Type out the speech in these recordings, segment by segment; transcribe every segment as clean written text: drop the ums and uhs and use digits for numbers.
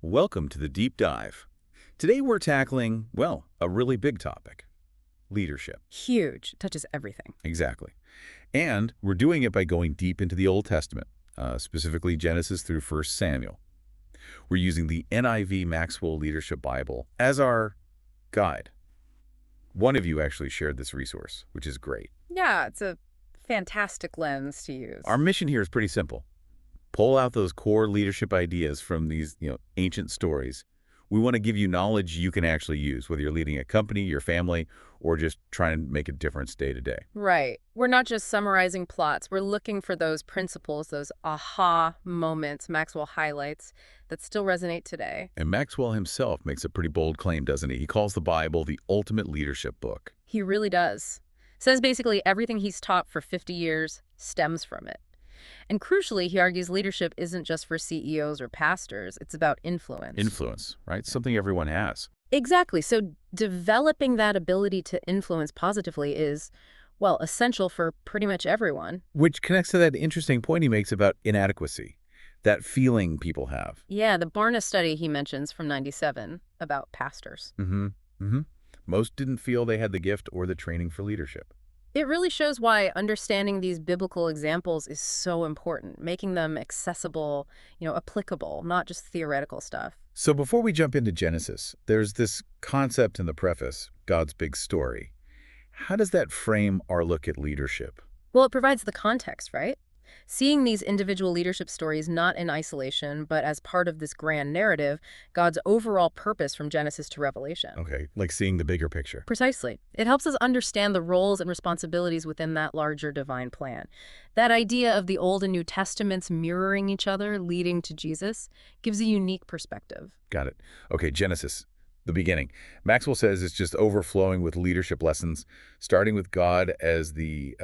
Welcome to the Deep Dive. Today we're tackling, well, a really big topic. Leadership. Huge. Touches everything. Exactly. And we're doing it by going deep into the Old Testament, specifically Genesis through 1 Samuel. We're using the NIV Maxwell Leadership Bible as our guide. One of you actually shared this resource, which is great. Yeah, it's a fantastic lens to use. Our mission here is pretty simple. Pull out those core leadership ideas from these, ancient stories. We want to give you knowledge you can actually use, whether you're leading a company, your family, or just trying to make a difference day to day. Right. We're not just summarizing plots. We're looking for those principles, those aha moments Maxwell highlights that still resonate today. And Maxwell himself makes a pretty bold claim, doesn't he? He calls the Bible the ultimate leadership book. He really does. Says basically everything he's taught for 50 years stems from it. And crucially, he argues leadership isn't just for CEOs or pastors. It's about influence. Influence, right? Something everyone has. Exactly. So developing that ability to influence positively is, well, essential for pretty much everyone. Which connects to that interesting point he makes about inadequacy, that feeling people have. Yeah, the Barna study he mentions from '97 about pastors. Most didn't feel they had the gift or the training for leadership. It really shows why understanding these biblical examples is so important, making them accessible, applicable, not just theoretical stuff. So before we jump into Genesis, there's this concept in the preface, God's big story. How does that frame our look at leadership? Well, it provides the context, right? Seeing these individual leadership stories not in isolation, but as part of this grand narrative, God's overall purpose from Genesis to Revelation. Okay, like seeing the bigger picture. Precisely. It helps us understand the roles and responsibilities within that larger divine plan. That idea of the Old and New Testaments mirroring each other, leading to Jesus, gives a unique perspective. Got it. Okay, Genesis, the beginning. Maxwell says it's just overflowing with leadership lessons, starting with God as the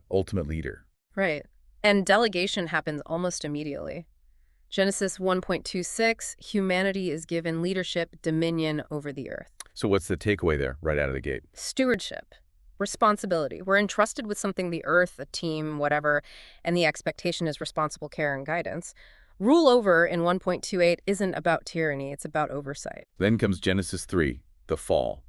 ultimate leader. Right. And delegation happens almost immediately. Genesis 1.26, humanity is given leadership, dominion over the earth. So what's the takeaway there right out of the gate? Stewardship, responsibility. We're entrusted with something, the earth, a team, whatever, and the expectation is responsible care and guidance. Rule over in 1.28 isn't about tyranny, it's about oversight. Then comes Genesis 3, the fall,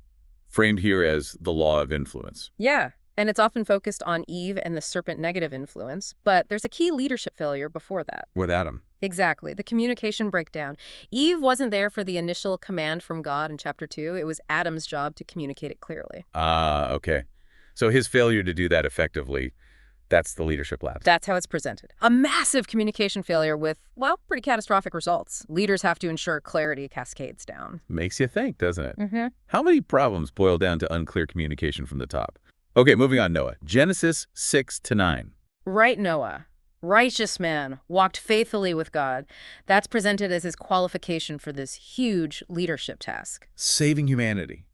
framed here as the law of influence. Yeah. And it's often focused on Eve and the serpent negative influence, but there's a key leadership failure before that. With Adam. Exactly, the communication breakdown. Eve wasn't there for the initial command from God in chapter 2. It was Adam's job to communicate it clearly. Okay. So his failure to do that effectively, that's the leadership lapse. That's how it's presented. A massive communication failure with, well, pretty catastrophic results. Leaders have to ensure clarity cascades down. Makes you think, doesn't it? How many problems boil down to unclear communication from the top? Okay, moving on, Noah. Genesis 6-9. Right, Noah. Righteous man, walked faithfully with God. That's presented as his qualification for this huge leadership task. Saving humanity.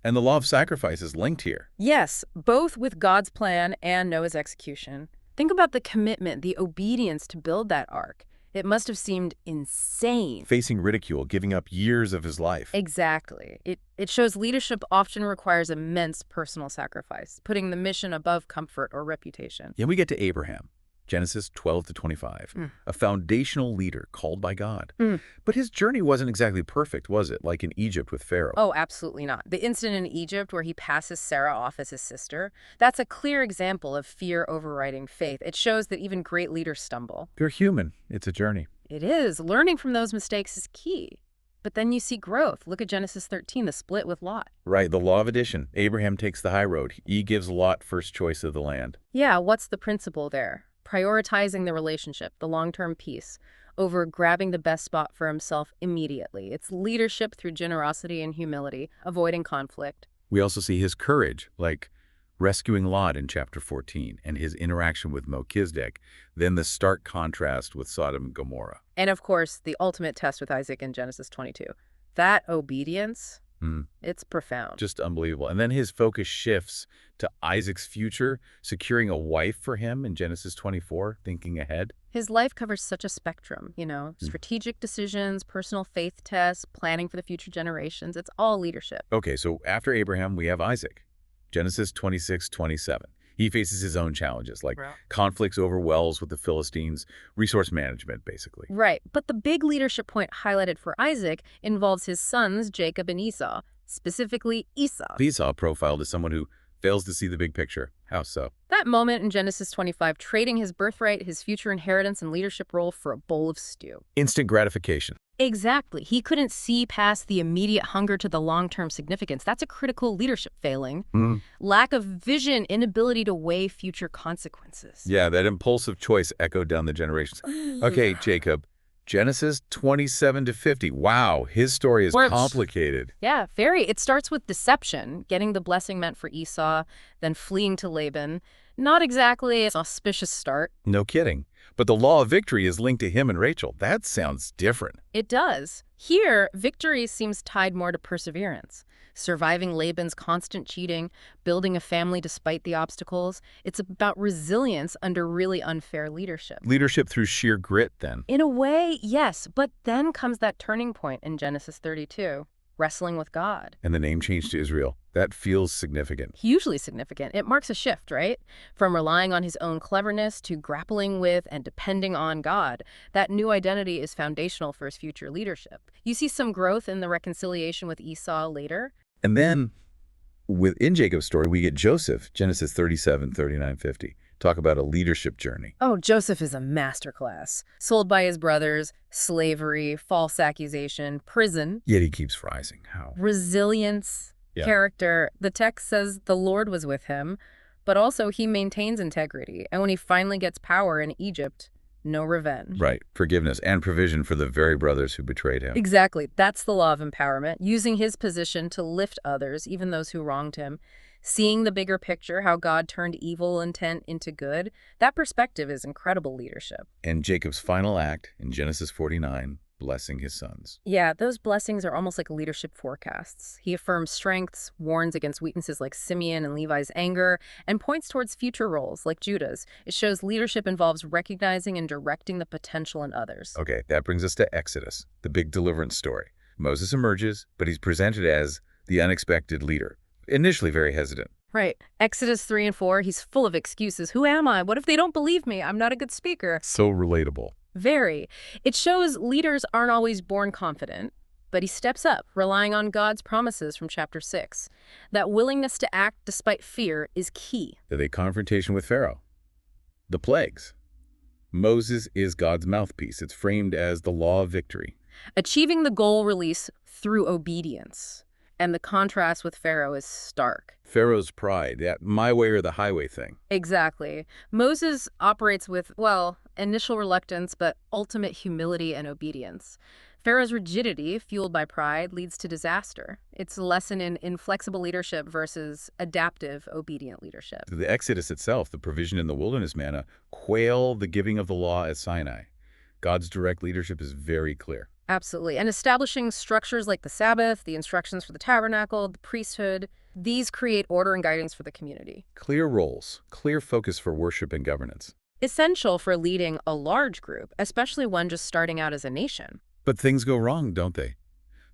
And the law of sacrifice is linked here. Yes, both with God's plan and Noah's execution. Think about the commitment, the obedience to build that ark. It must have seemed insane. Facing ridicule, giving up years of his life. Exactly. It shows leadership often requires immense personal sacrifice, putting the mission above comfort or reputation. Then we get to Abraham, Genesis 12-25, a foundational leader called by God. But his journey wasn't exactly perfect, was it? Like in Egypt with Pharaoh. Oh, absolutely not. The incident in Egypt where he passes Sarah off as his sister, that's a clear example of fear overriding faith. It shows that even great leaders stumble. They're human. It's a journey. It is. Learning from those mistakes is key. But then you see growth. Look at Genesis 13, the split with Lot. Right, the law of addition. Abraham takes the high road. He gives Lot first choice of the land. Yeah, what's the principle there? Prioritizing the relationship, the long-term peace, over grabbing the best spot for himself immediately. It's leadership through generosity and humility, avoiding conflict. We also see his courage, like rescuing Lot in chapter 14, and his interaction with Melchizedek, then the stark contrast with Sodom and Gomorrah. And of course, the ultimate test with Isaac in Genesis 22. That obedience, it's profound. Just unbelievable. And then his focus shifts to Isaac's future, securing a wife for him in Genesis 24, thinking ahead. His life covers such a spectrum, strategic decisions, personal faith tests, planning for the future generations. It's all leadership. Okay, so after Abraham, we have Isaac. Genesis 26-27. He faces his own challenges, like Right. conflicts over wells with the Philistines, resource management, basically. Right, but the big leadership point highlighted for Isaac involves his sons, Jacob and Esau, specifically Esau. Esau profiled as someone who fails to see the big picture. How so? That moment in Genesis 25, trading his birthright, his future inheritance, and leadership role for a bowl of stew. Instant gratification. Exactly. He couldn't see past the immediate hunger to the long-term significance. That's a critical leadership failing. Lack of vision, inability to weigh future consequences. Yeah, that impulsive choice echoed down the generations. Okay, Jacob, Genesis 27 to 50. Wow, his story is Works. complicated. Yeah, very. It starts with deception, getting the blessing meant for Esau, then fleeing to Laban. Not exactly an auspicious start. No kidding. But the law of victory is linked to him and Rachel. That sounds different. It does. Here, victory seems tied more to perseverance. Surviving Laban's constant cheating, building a family despite the obstacles. It's about resilience under really unfair leadership. Leadership through sheer grit, then. In a way, yes, but then comes that turning point in Genesis 32, wrestling with God. And the name change to Israel. That feels significant. Hugely significant. It marks a shift, right? From relying on his own cleverness to grappling with and depending on God. That new identity is foundational for his future leadership. You see some growth in the reconciliation with Esau later. And then, within Jacob's story, we get Joseph, Genesis 37, 39, 50. Talk about a leadership journey. Oh, Joseph is a masterclass. Sold by his brothers, slavery, false accusation, prison, Yet he keeps rising. How? resilience, Yeah. character. The text says the Lord was with him, but also he maintains integrity. And when he finally gets power in Egypt, no revenge. Right. Forgiveness and provision for the very brothers who betrayed him. Exactly. That's the law of empowerment, using his position to lift others, even those who wronged him. Seeing the bigger picture, how God turned evil intent into good, that perspective is incredible leadership. And Jacob's final act in Genesis 49, blessing his sons. Yeah, those blessings are almost like leadership forecasts. He affirms strengths, warns against weaknesses like Simeon and Levi's anger, and points towards future roles like Judah's. It shows leadership involves recognizing and directing the potential in others. Okay, that brings us to Exodus, the big deliverance story. Moses emerges, but he's presented as the unexpected leader. Initially very hesitant. Right. Exodus 3 and 4, he's full of excuses. Who am I? What if they don't believe me? I'm not a good speaker. So relatable. Very. It shows leaders aren't always born confident, but he steps up, relying on God's promises from chapter 6. That willingness to act despite fear is key. The confrontation with Pharaoh. The plagues. Moses is God's mouthpiece. It's framed as the law of victory. Achieving the goal release through obedience. And the contrast with Pharaoh is stark. Pharaoh's pride, that my way or the highway thing. Exactly. Moses operates with, well, initial reluctance, but ultimate humility and obedience. Pharaoh's rigidity, fueled by pride, leads to disaster. It's a lesson in inflexible leadership versus adaptive, obedient leadership. The Exodus itself, the provision in the wilderness manna, quail the giving of the law at Sinai. God's direct leadership is very clear. Absolutely. And establishing structures like the Sabbath, the instructions for the tabernacle, the priesthood, these create order and guidance for the community. Clear roles, clear focus for worship and governance. Essential for leading a large group, especially one just starting out as a nation. But things go wrong, don't they?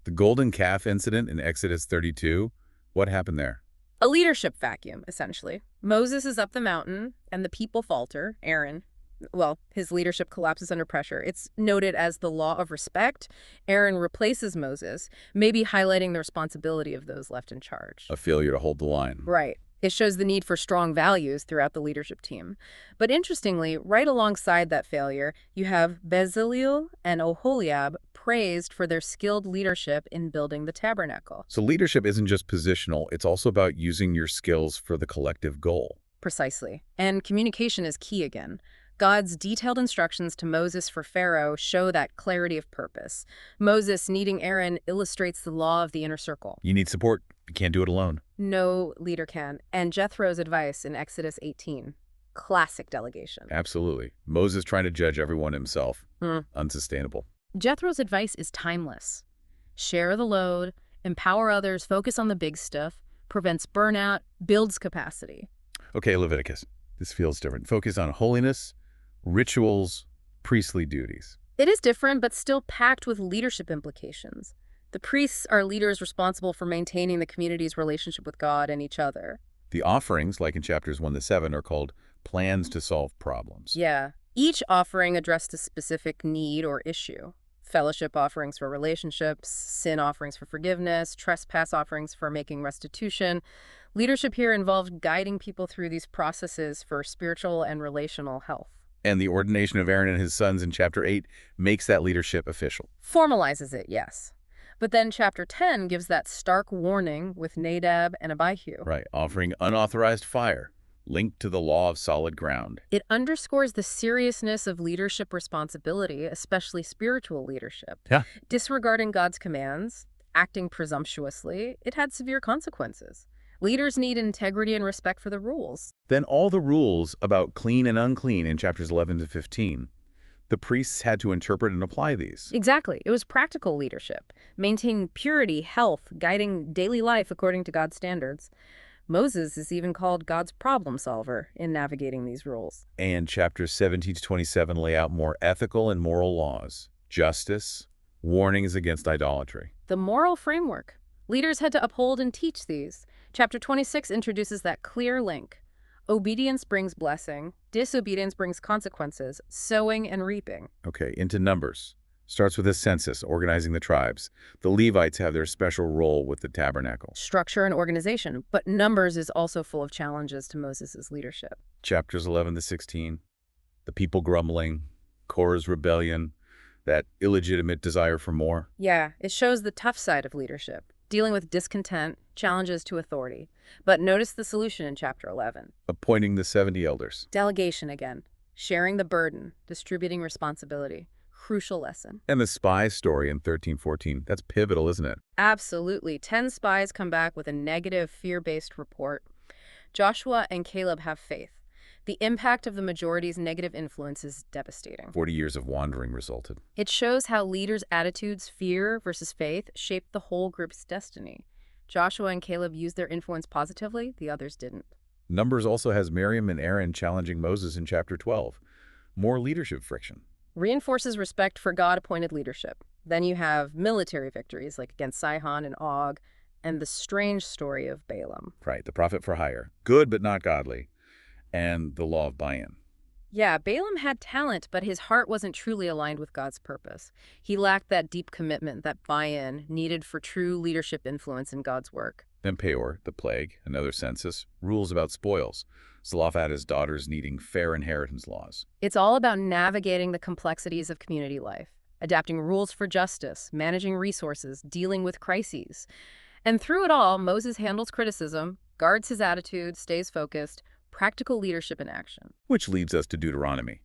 The golden calf incident in Exodus 32, what happened there? A leadership vacuum, essentially. Moses is up the mountain, and the people falter. Aaron, well, his leadership collapses under pressure. It's noted as the law of respect. Aaron replaces Moses, maybe highlighting the responsibility of those left in charge. A failure to hold the line. Right. It shows the need for strong values throughout the leadership team. But interestingly, right alongside that failure, you have Bezalel and Oholiab praised for their skilled leadership in building the tabernacle. So leadership isn't just positional, it's also about using your skills for the collective goal. Precisely. And communication is key again. God's detailed instructions to Moses for Pharaoh show that clarity of purpose. Moses needing Aaron illustrates the law of the inner circle. You need support. You can't do it alone. No leader can. And Jethro's advice in Exodus 18. Classic delegation. Absolutely. Moses trying to judge everyone himself. Unsustainable. Jethro's advice is timeless. Share the load, empower others, focus on the big stuff, prevents burnout, builds capacity. Okay, Leviticus. This feels different. Focus on holiness, rituals, priestly duties. It is different, but still packed with leadership implications. The priests are leaders responsible for maintaining the community's relationship with God and each other. The offerings, like in chapters 1 to 7, are called plans to solve problems. Yeah. Each offering addressed a specific need or issue. Fellowship offerings for relationships, sin offerings for forgiveness, trespass offerings for making restitution. Leadership here involved guiding people through these processes for spiritual and relational health. And the ordination of Aaron and his sons in chapter 8 makes that leadership official. Formalizes it, yes. But then chapter 10 gives that stark warning with Nadab and Abihu. Right, offering unauthorized fire, linked to the law of solid ground. It underscores the seriousness of leadership responsibility, especially spiritual leadership. Yeah. Disregarding God's commands, acting presumptuously, it had severe consequences. Leaders need integrity and respect for the rules. Then all the rules about clean and unclean in chapters 11 to 15, the priests had to interpret and apply these. Exactly. It was practical leadership, maintaining purity, health, guiding daily life according to God's standards. Moses is even called God's problem solver in navigating these rules. And chapters 17 to 27 lay out more ethical and moral laws, justice, warnings against idolatry. The moral framework. Leaders had to uphold and teach these. Chapter 26 introduces that clear link. Obedience brings blessing. Disobedience brings consequences, sowing and reaping. Okay, into Numbers. Starts with a census, organizing the tribes. The Levites have their special role with the tabernacle. Structure and organization, but Numbers is also full of challenges to Moses' leadership. Chapters 11 to 16, the people grumbling, Korah's rebellion, that illegitimate desire for more. Yeah, it shows the tough side of leadership, dealing with discontent, challenges to authority. But notice the solution in chapter 11. Appointing the 70 elders. Delegation again, sharing the burden, distributing responsibility. Crucial lesson. And the spy story in 13-14, that's pivotal, isn't it? Absolutely. 10 spies come back with a negative, fear-based report. Joshua and Caleb have faith. The impact of the majority's negative influence is devastating. 40 years of wandering resulted. It shows how leaders' attitudes, fear versus faith, shaped the whole group's destiny. Joshua and Caleb used their influence positively, the others didn't. Numbers also has Miriam and Aaron challenging Moses in chapter 12. More leadership friction. Reinforces respect for God-appointed leadership. Then you have military victories, like against Sihon and Og, and the strange story of Balaam. Right, the prophet for hire. Good but not godly. And the law of buy-in. Yeah, Balaam had talent, but his heart wasn't truly aligned with God's purpose. He lacked that deep commitment, that buy-in, needed for true leadership influence in God's work. Then Peor, the plague, another census, rules about spoils. Zelophehad's daughters needing fair inheritance laws. It's all about navigating the complexities of community life, adapting rules for justice, managing resources, dealing with crises. And through it all, Moses handles criticism, guards his attitude, stays focused, practical leadership in action. Which leads us to Deuteronomy.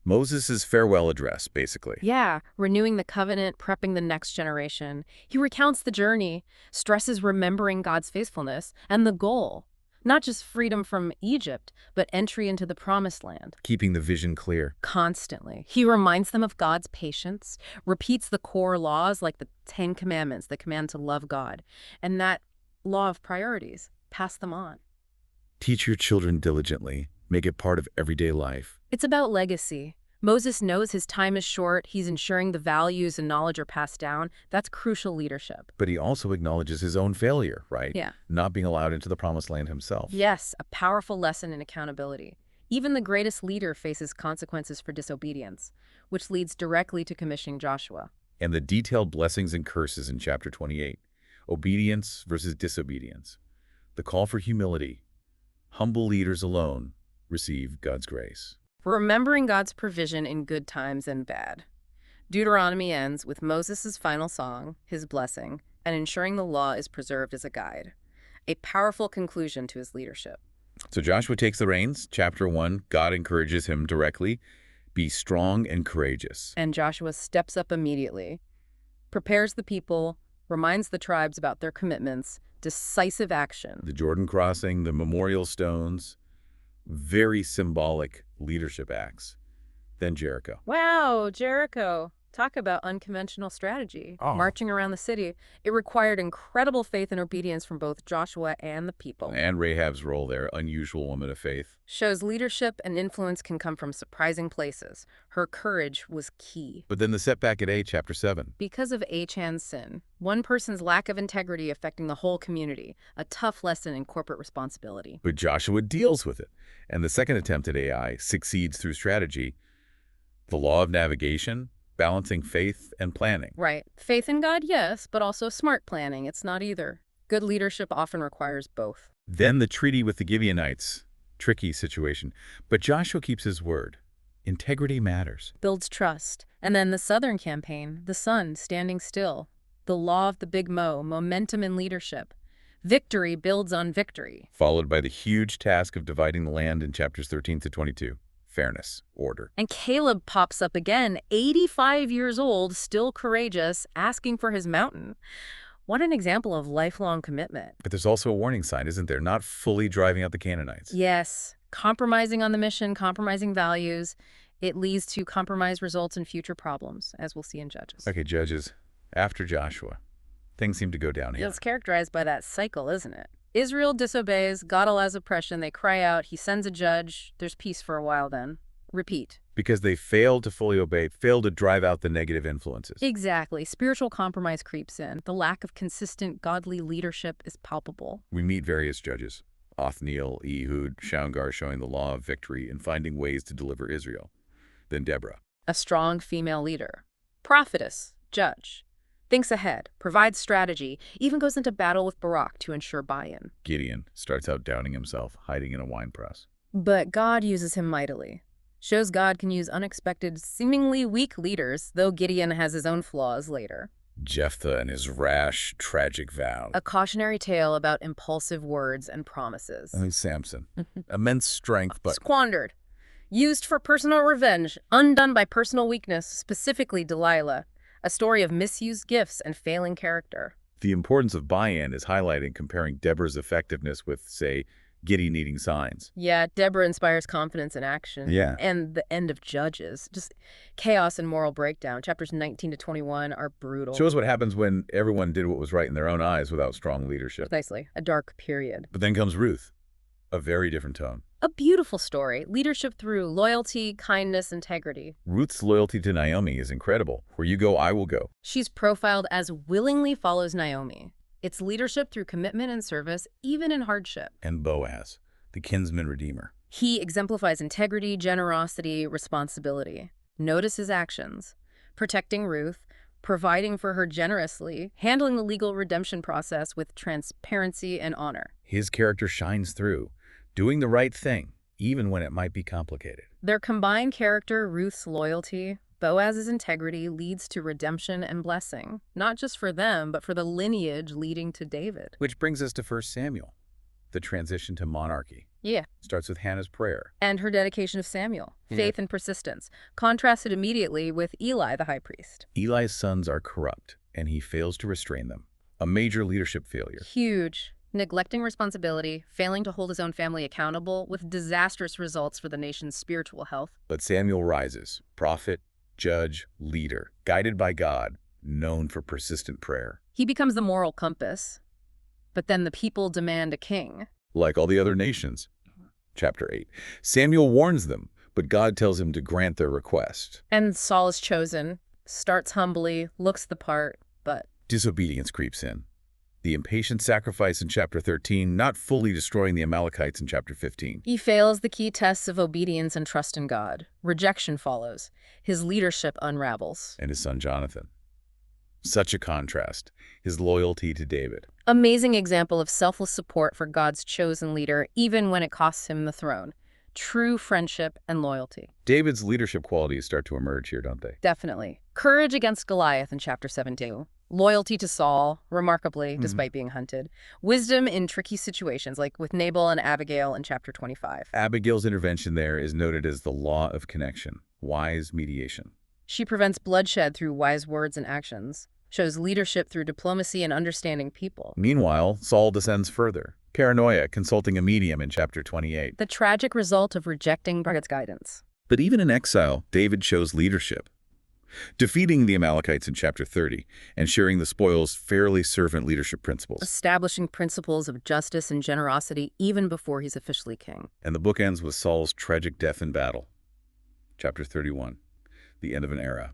Moses' farewell address, basically. Yeah, renewing the covenant, prepping the next generation. He recounts the journey, stresses remembering God's faithfulness, and the goal. Not just freedom from Egypt, but entry into the promised land. Keeping the vision clear. Constantly. He reminds them of God's patience, repeats the core laws like the 10 Commandments, the command to love God, and that law of priorities. Pass them on. Teach your children diligently. Make it part of everyday life. It's about legacy. Moses knows his time is short. He's ensuring the values and knowledge are passed down. That's crucial leadership. But he also acknowledges his own failure, right? Yeah. Not being allowed into the promised land himself. Yes, a powerful lesson in accountability. Even the greatest leader faces consequences for disobedience, which leads directly to commissioning Joshua. And the detailed blessings and curses in chapter 28. Obedience versus disobedience. The call for humility. Humble leaders alone receive God's grace. Remembering God's provision in good times and bad. Deuteronomy ends with Moses' final song, his blessing, and ensuring the law is preserved as a guide. A powerful conclusion to his leadership. So Joshua takes the reins. Chapter 1, God encourages him directly. Be strong and courageous. And Joshua steps up immediately, prepares the people, reminds the tribes about their commitments, decisive action. The Jordan crossing, the memorial stones, very symbolic leadership acts. Then Jericho. Wow, Jericho. Talk about unconventional strategy. Oh. Marching around the city, it required incredible faith and obedience from both Joshua and the people. And Rahab's role there, unusual woman of faith. Shows leadership and influence can come from surprising places. Her courage was key. But then the setback at chapter 7. Because of Achan's sin, one person's lack of integrity affecting the whole community, a tough lesson in corporate responsibility. But Joshua deals with it. And the second attempt at AI succeeds through strategy. The law of navigation, balancing faith and planning. Right. Faith in God, yes, but also smart planning. It's not either. Good leadership often requires both. Then the treaty with the Gibeonites. Tricky situation. But Joshua keeps his word. Integrity matters. Builds trust. And then the Southern campaign, the sun standing still. The law of the big mo, momentum in leadership. Victory builds on victory. Followed by the huge task of dividing the land in chapters 13 to 22. Fairness, order. And Caleb pops up again, 85 years old, still courageous, asking for his mountain. What an example of lifelong commitment. But there's also a warning sign, isn't there? Not fully driving out the Canaanites. Yes, compromising on the mission, compromising values. It leads to compromised results and future problems, as we'll see in Judges. Okay, Judges. After Joshua, things seem to go downhill. It's characterized by that cycle, isn't it? Israel disobeys, God allows oppression, they cry out, he sends a judge, there's peace for a while then. Repeat. Because they failed to fully obey, failed to drive out the negative influences. Exactly. Spiritual compromise creeps in. The lack of consistent godly leadership is palpable. We meet various judges. Othniel, Ehud, Shamgar showing the law of victory and finding ways to deliver Israel. Then Deborah. A strong female leader. Prophetess, judge. Thinks ahead, provides strategy, even goes into battle with Barak to ensure buy-in. Gideon starts out downing himself, hiding in a wine press. But God uses him mightily. Shows God can use unexpected, seemingly weak leaders, though Gideon has his own flaws later. Jephthah and his rash, tragic vow. A cautionary tale about impulsive words and promises. Samson. Immense strength, but Squandered. Used for personal revenge, undone by personal weakness, specifically Delilah. A story of misused gifts and failing character. the importance of buy-in is highlighted comparing Deborah's effectiveness with, say, Gideon needing signs. Yeah, Deborah inspires confidence in action. Yeah. And the end of Judges. Just chaos and moral breakdown. Chapters 19 to 21 are brutal. Shows what happens when everyone did what was right in their own eyes without strong leadership. Precisely. A dark period. But then comes Ruth, a very different tone. A beautiful story. Leadership through loyalty, kindness, integrity. Ruth's loyalty to Naomi is incredible. Where you go, I will go. She's profiled as willingly follows Naomi. It's leadership through commitment and service, even in hardship. And Boaz, the kinsman redeemer. He exemplifies integrity, generosity, responsibility. Notice his actions. Protecting Ruth, providing for her generously, handling the legal redemption process with transparency and honor. His character shines through, doing the right thing, even when it might be complicated. Their combined character, Ruth's loyalty, Boaz's integrity, leads to redemption and blessing, not just for them, but for the lineage leading to David. Which brings us to 1 Samuel, the transition to monarchy. Yeah. Starts with Hannah's prayer. And her dedication of Samuel, faith and persistence, contrasted immediately with Eli, the high priest. Eli's sons are corrupt, and he fails to restrain them. A major leadership failure. Huge. Neglecting responsibility, failing to hold his own family accountable, with disastrous results for the nation's spiritual health. But Samuel rises, prophet, judge, leader, guided by God, known for persistent prayer. He becomes the moral compass. But then the people demand a king. Like all the other nations. Chapter 8. Samuel warns them, but God tells him to grant their request. And Saul is chosen, starts humbly, looks the part, but Disobedience creeps in. The impatient sacrifice in chapter 13, not fully destroying the Amalekites in chapter 15. he fails the key tests of obedience and trust in God. Rejection follows. His leadership unravels. And his son Jonathan. Such a contrast. His loyalty to David. Amazing example of selfless support for God's chosen leader, even when it costs him the throne. True friendship and loyalty. David's leadership qualities start to emerge here, don't they? Definitely. Courage against Goliath in chapter 17. Loyalty to Saul, remarkably, despite being hunted. Wisdom in tricky situations, like with Nabal and Abigail in chapter 25. Abigail's intervention there is noted as the law of connection, wise mediation. She prevents bloodshed through wise words and actions, shows leadership through diplomacy and understanding people. Meanwhile, Saul descends further. Paranoia, consulting a medium in chapter 28. The tragic result of rejecting God's guidance. But even in exile, David shows leadership. defeating the Amalekites in chapter 30 and sharing the spoils fairly servant leadership principles. Establishing principles of justice and generosity even before he's officially king. And the book ends with Saul's tragic death in battle. Chapter 31, the end of an era.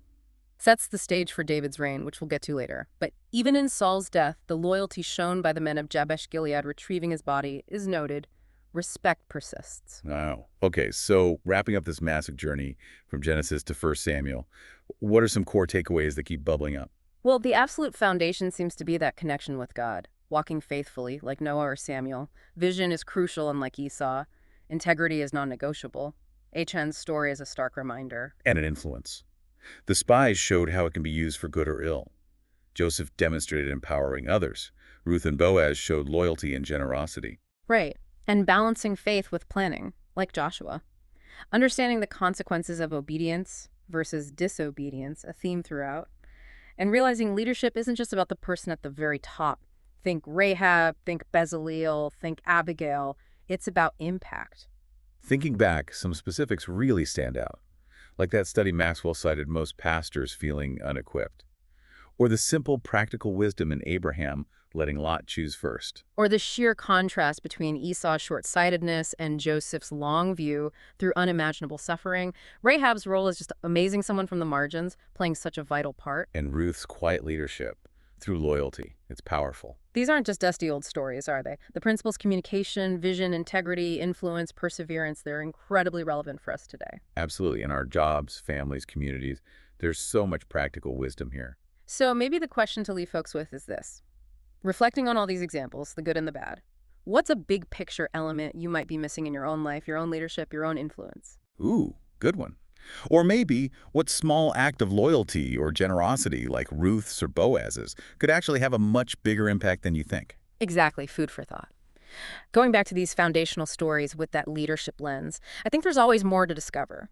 Sets the stage for David's reign, which we'll get to later. But even in Saul's death, the loyalty shown by the men of Jabesh-Gilead retrieving his body is noted. Respect persists. Wow. Okay, so wrapping up this massive journey from Genesis to 1 Samuel, what are some core takeaways that keep bubbling up? Well, the absolute foundation seems to be that connection with God. Walking faithfully, like Noah or Samuel. Vision is crucial, unlike Esau. Integrity is non-negotiable. Achan's story is a stark reminder. And an influence. The spies showed how it can be used for good or ill. Joseph demonstrated empowering others. Ruth and Boaz showed loyalty and generosity. Right. And balancing faith with planning, like Joshua. Understanding the consequences of obedience versus disobedience, a theme throughout. And realizing leadership isn't just about the person at the very top. Think Rahab, think Bezaleel, think Abigail. It's about impact. Thinking back, some specifics really stand out. Like that study Maxwell cited most pastors feeling unequipped. Or the simple practical wisdom in Abraham letting Lot choose first. Or the sheer contrast between Esau's short-sightedness and Joseph's long view through unimaginable suffering. Rahab's role is just amazing, someone from the margins playing such a vital part. And Ruth's quiet leadership through loyalty. It's powerful. These aren't just dusty old stories, are they? The principles communication, vision, integrity, influence, perseverance, they're incredibly relevant for us today. Absolutely. In our jobs, families, communities, there's so much practical wisdom here. So maybe the question to leave folks with is this. Reflecting on all these examples, the good and the bad, what's a big picture element you might be missing in your own life, your own leadership, your own influence? Ooh, good one. Or maybe what small act of loyalty or generosity, like Ruth's or Boaz's, could actually have a much bigger impact than you think. Exactly, food for thought. Going back to these foundational stories with that leadership lens, I think there's always more to discover.